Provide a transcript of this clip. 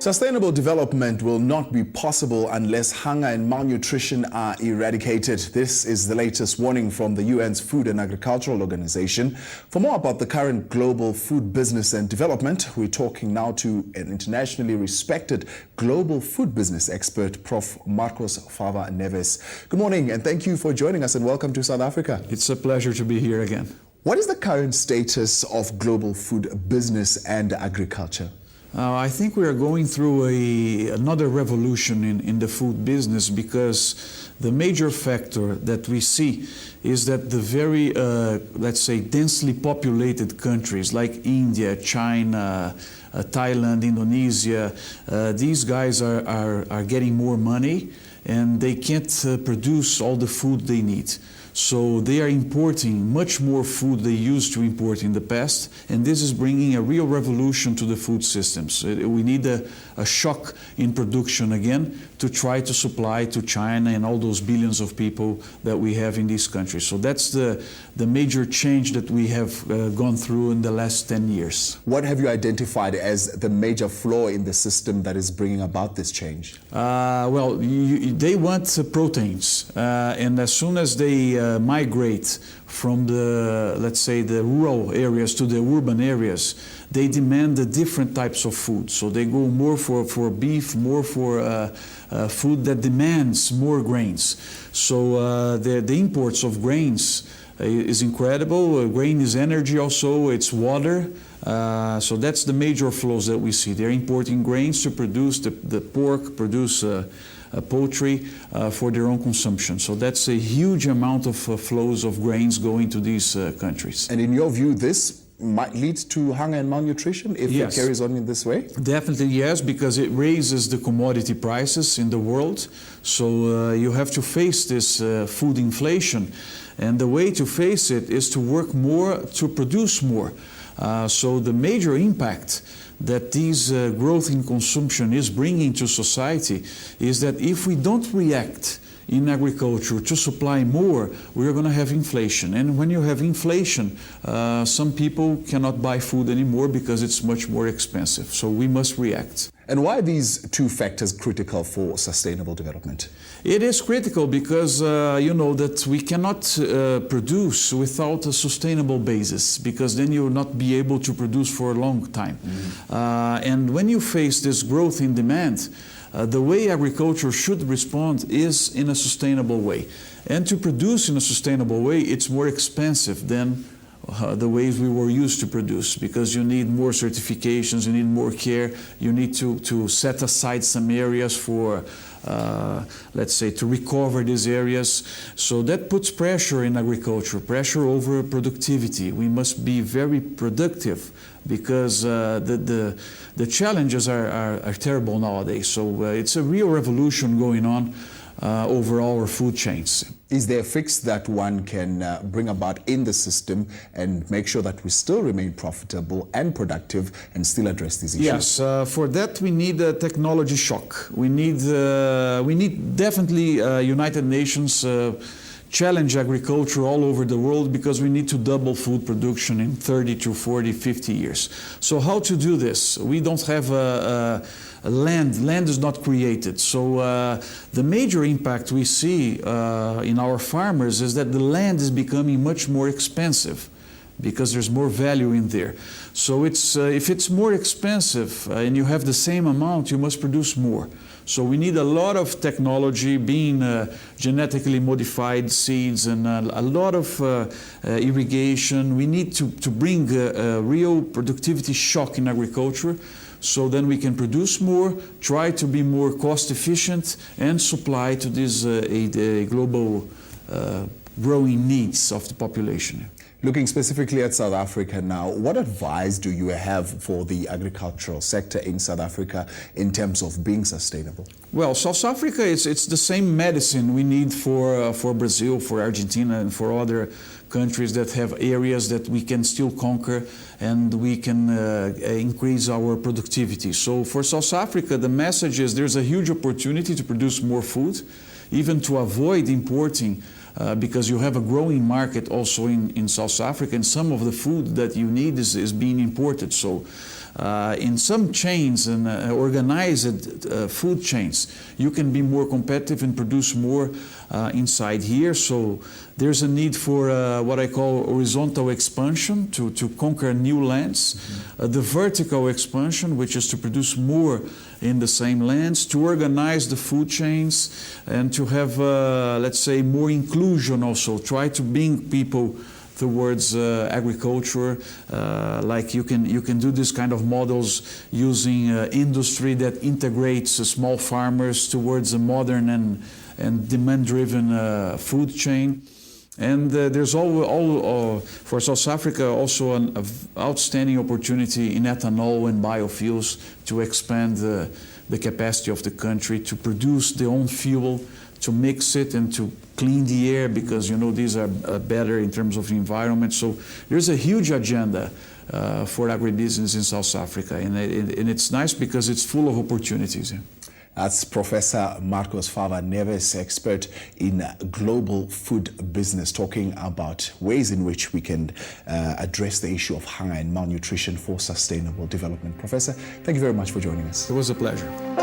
Sustainable development will not be possible unless hunger and malnutrition are eradicated. This is the latest warning from the UN's Food and Agricultural Organization. For more about the current global food business and development, we're talking now to an internationally respected global food business expert, Prof. Fava Neves. Good morning and thank you for joining us and welcome to South Africa. It's a pleasure to be here again. What is the current status of global food business and agriculture? I think we are going through another revolution in the food business, because the major factor that we see is that the very, let's say, densely populated countries like India, China, Thailand, Indonesia, these guys are getting more money and they can't produce all the food they need. So they are importing much more food they used to import in the past, and this is bringing a real revolution to the food systems. We need a shock in production again to try to supply to China and all those billions of people that we have in these countries. So that's the major change that we have gone through in the last 10 years. What have you identified as the major flaw in the system that is bringing about this change? Well, they want proteins, and as soon as they migrate from the, let's say, the rural areas to the urban areas, they demand the different types of food. So they go more for beef, more for food that demands more grains. So the imports of grains is incredible. Grain is energy also, it's water. So that's the major flows that we see. They're importing grains to produce the pork, produce poultry for their own consumption. So that's a huge amount of flows of grains going to these countries. And in your view, this might lead to hunger and malnutrition if Yes. it carries on in this way? Definitely yes, because it raises the commodity prices in the world. So you have to face this food inflation. And the way to face it is to work more, to produce more. So the major impact that this growth in consumption is bringing to society is that if we don't react in agriculture to supply more, we are going to have inflation. And when you have inflation, some people cannot buy food anymore because it's much more expensive. So we must react. And why are these two factors critical for sustainable development? It is critical because you know that we cannot produce without a sustainable basis, because then you will not be able to produce for a long time. And when you face this growth in demand, the way agriculture should respond is in a sustainable way. And to produce in a sustainable way, it's more expensive than the ways we were used to produce, because you need more certifications, you need more care, you need to set aside some areas for, let's say, to recover these areas. So that puts pressure in agriculture, pressure over productivity. We must be very productive because the challenges are terrible nowadays. So it's a real revolution going on over our food chains. Is there a fix that one can bring about in the system and make sure that we still remain profitable and productive and still address these issues? Yes, for that we need a technology shock. We need definitely United Nations challenge agriculture all over the world, because we need to double food production in 30 to 40, 50 years. So how to do this? We don't have land. Land is not created. So the major impact we see in our farmers is that the land is becoming much more expensive, because there's more value in there. So it's if it's more expensive and you have the same amount, you must produce more. So we need a lot of technology, being genetically modified seeds and a lot of irrigation. We need to bring a real productivity shock in agriculture, so then we can produce more, try to be more cost efficient, and supply to these global growing needs of the population. Looking specifically at South Africa now, what advice do you have for the agricultural sector in South Africa in terms of being sustainable? Well, South Africa, it's the same medicine we need for Brazil, for Argentina, and for other countries that have areas that we can still conquer and we can increase our productivity. So for South Africa, the message is there's a huge opportunity to produce more food, even to avoid importing because you have a growing market also in South Africa, and some of the food that you need is being imported. So in some chains and organized food chains, you can be more competitive and produce more inside here. So there's a need for what I call horizontal expansion to conquer new lands, the vertical expansion, which is to produce more in the same lands, to organize the food chains, and to have, let's say, more inclusion also, try to bring people towards agriculture, like you can do this kind of models using industry that integrates small farmers towards a modern and demand-driven food chain. And there's for South Africa also an outstanding opportunity in ethanol and biofuels to expand the capacity of the country to produce their own fuel, to mix it and to clean the air, because these are better in terms of the environment. So there's a huge agenda for agribusiness in South Africa, and it's nice because it's full of opportunities. That's Professor Marcos Fava Neves, expert in global food business, talking about ways in which we can address the issue of hunger and malnutrition for sustainable development. Professor, thank you very much for joining us. It was a pleasure.